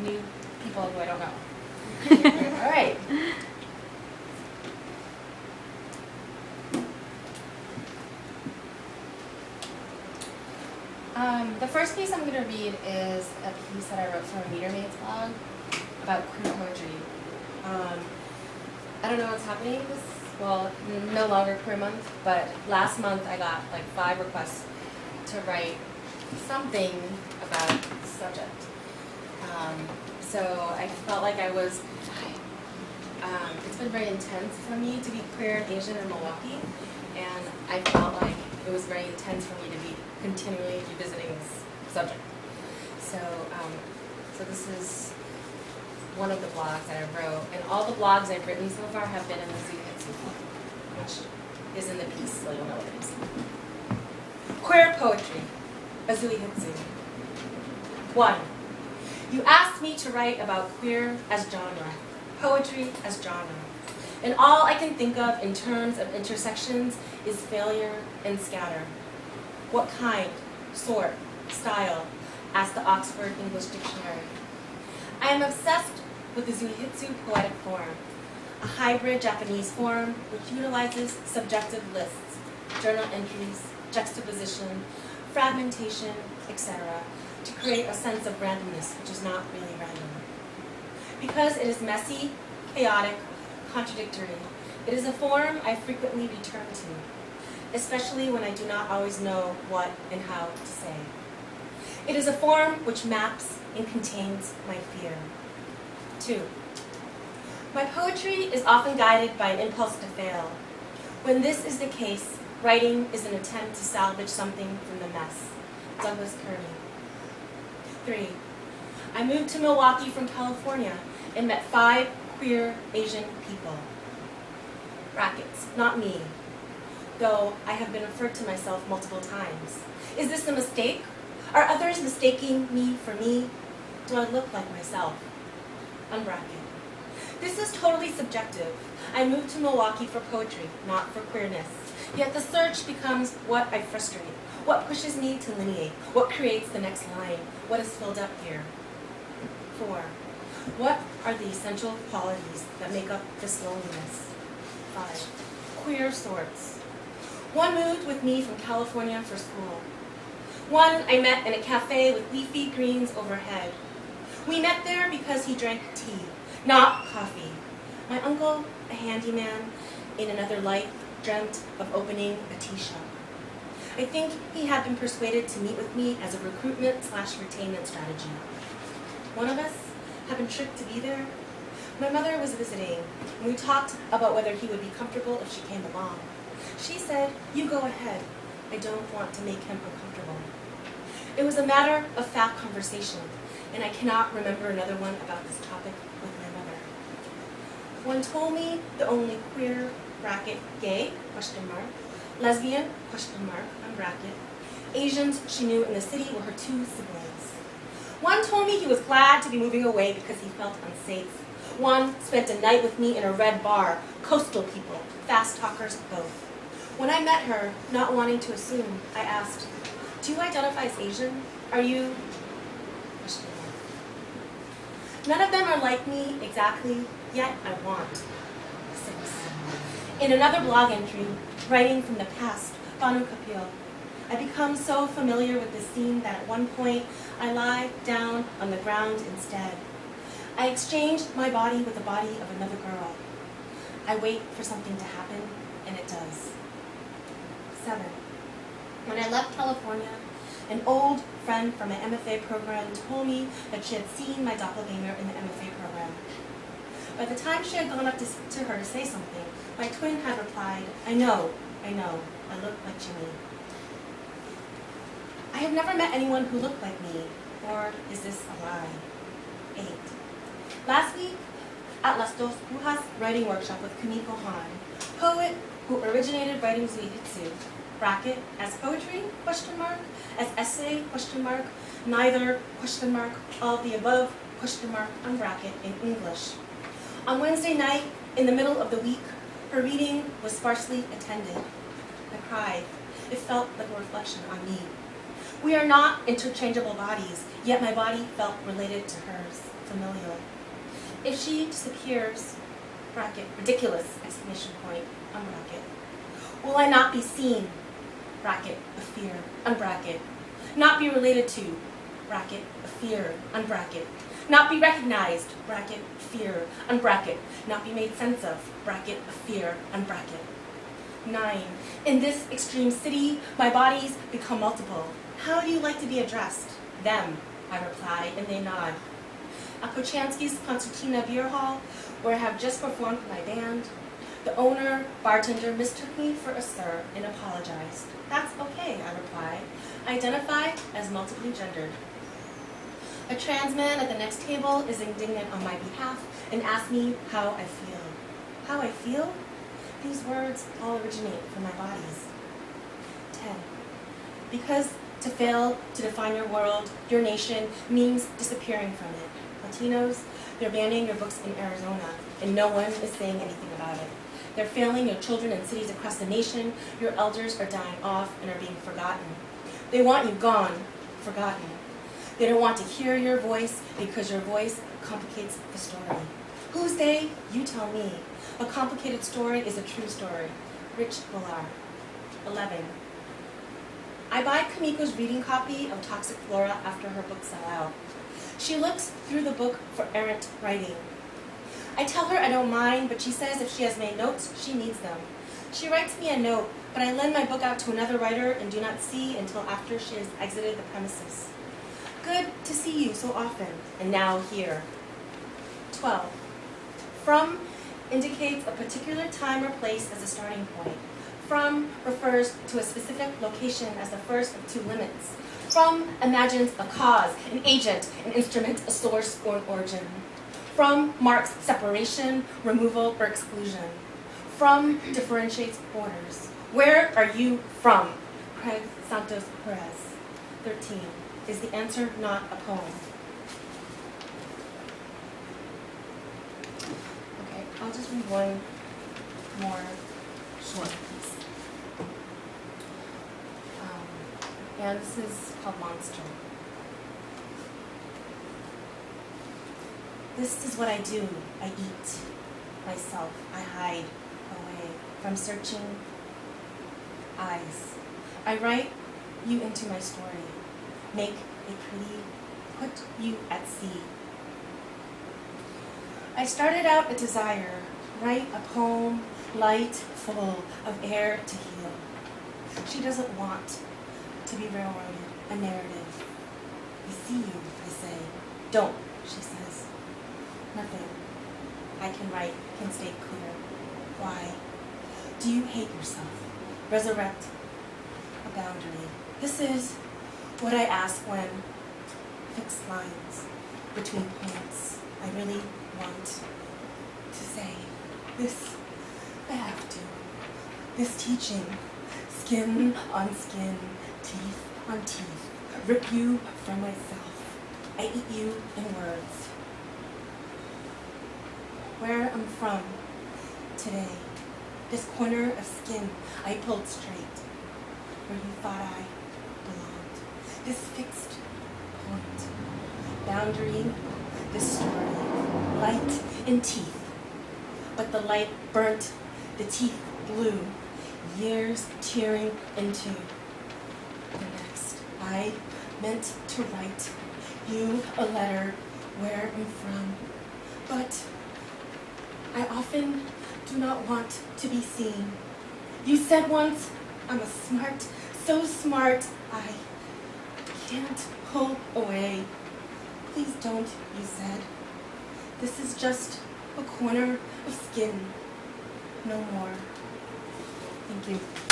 new people who I don't know. All right. The first piece I'm going to read is a piece that I wrote for a Meter Maid's blog about queer poetry. I don't know what's happening no longer queer month, but last month I got like 5 requests to write something about the subject. So I felt like it's been very intense for me to be queer and Asian in Milwaukee, and I felt like it was very intense for me to be continually revisiting this subject. So this is one of the blogs that I wrote, and all the blogs I've written so far have been in the Zuhitsu, which is in the piece, so you'll know what it is. Queer poetry, a Zuhitsu. 1. You asked me to write about queer as genre, poetry as genre, and all I can think of in terms of intersections is failure and scatter. What kind, sort, style? Asked the Oxford English Dictionary. I am obsessed with the Zuhitsu poetic form, a hybrid Japanese form which utilizes subjective lists, journal entries, juxtaposition, fragmentation, etc., to create a sense of randomness which is not really random. Because it is messy, chaotic, contradictory, it is a form I frequently return to, especially when I do not always know what and how to say. It is a form which maps and contains my fear. 2. My poetry is often guided by an impulse to fail. When this is the case, writing is an attempt to salvage something from the mess. Douglas Kearney. 3. I moved to Milwaukee from California and met 5 queer Asian people. Brackets, not me, though I have been referred to myself multiple times. Is this a mistake? Are others mistaking me for me? Do I look like myself? Unbracket. This is totally subjective. I moved to Milwaukee for poetry, not for queerness. Yet the search becomes what I frustrate, what pushes me to lineate, what creates the next line, what is filled up here. 4. What are the essential qualities that make up this loneliness? 5. Queer sorts. 1 moved with me from California for school. 1 I met in a cafe with leafy greens overhead. We met there because he drank tea, not coffee. My uncle, a handyman in another life, dreamt of opening a tea shop. I think he had been persuaded to meet with me as a recruitment/retainment strategy. One of us had been tricked to be there. My mother was visiting, and we talked about whether he would be comfortable if she came along. She said, "You go ahead. I don't want to make him uncomfortable." It was a matter-of-fact conversation, and I cannot remember another one about this topic with my mother. 1 told me the only queer, bracket, gay, question mark, lesbian, question mark, unbracket, Asians she knew in the city were her 2 siblings. 1 told me he was glad to be moving away because he felt unsafe. 1 spent a night with me in a red bar, coastal people, fast talkers both. When I met her, not wanting to assume, I asked, "Do you identify as Asian? Are you?" Question mark. None of them are like me exactly, yet I want. 6. In another blog entry, writing from the past, Banu Kapil, I become so familiar with the scene that at one point I lie down on the ground instead. I exchange my body with the body of another girl. I wait for something to happen, and it does. 7. When I left California, an old friend from my MFA program told me that she had seen my doppelganger in the MFA program. By the time she had gone up to her to say something, my twin had replied, I know, I look like Jimmy. I have never met anyone who looked like me, or is this a lie? 8. Last week, at Las Dos Brujas writing workshop with Kumiko Han, poet who originated writing Zuihitsu, bracket, as poetry, question mark, as essay, question mark, neither, question mark, all of the above, question mark, unbracket, in English. On Wednesday night, in the middle of the week, her reading was sparsely attended. I cried. It felt like a reflection on me. We are not interchangeable bodies, yet my body felt related to hers, familial. If she disappears, bracket, ridiculous, exclamation point, unbracket. Will I not be seen, bracket, a fear, unbracket. Not be related to, bracket, a fear, unbracket. Not be recognized, bracket, fear, unbracket. Not be made sense of, bracket, a fear, unbracket. 9. In this extreme city, my bodies become multiple. How do you like to be addressed? Them, I reply, and they nod. At Kochansky's Concertina Beer Hall, where I have just performed with my band, the owner, bartender, mistook me for a sir and apologized. That's okay, I reply. I identify as multiply gendered. A trans man at the next table is indignant on my behalf and asks me how I feel. How I feel? These words all originate from my bodies. 10. Because to fail to define your world, your nation, means disappearing from it. Latinos, they're banning your books in Arizona, and no one is saying anything about it. They're failing your children in cities across the nation. Your elders are dying off and are being forgotten. They want you gone, forgotten. They don't want to hear your voice because your voice complicates the story. Who's they? You tell me. A complicated story is a true story. Rich Villar. 11. I buy Kamiko's reading copy of Toxic Flora after her books sell out. She looks through the book for errant writing. I tell her I don't mind, but she says if she has made notes, she needs them. She writes me a note, but I lend my book out to another writer and do not see until after she has exited the premises. Good to see you so often, and now here. 12. From indicates a particular time or place as a starting point. From refers to a specific location as the first of two limits. From imagines a cause, an agent, an instrument, a source, or an origin. From marks separation, removal, or exclusion. From differentiates borders. Where are you from? Craig Santos Perez. 13. Is the answer not a poem? Okay, I'll just read one more short piece. And this is called Monster. This is what I do. I eat myself. I hide away from searching eyes. I write you into my story. Make it pretty. Put you at sea. I started out a desire. Write a poem, light, full of air to heal. She doesn't want to be railroaded, a narrative. I see you, I say. Don't, she says. Nothing I can write can stay clear. Why? Do you hate yourself? Resurrect a boundary. This is what I ask when fixed lines between points. I really want to say this. I have to. This teaching, skin on skin, teeth on teeth, rip you from myself. I eat you in words. Where I'm from today, this corner of skin I pulled straight, where you thought I belonged. This fixed point, boundary, this story, light in teeth, but the light burnt, the teeth blue, years tearing into the next. I meant to write you a letter where I'm from, but I often do not want to be seen. You said once, I'm a smart, so smart, I can't pull away. Please don't, you said. This is just a corner of skin, no more. Thank you.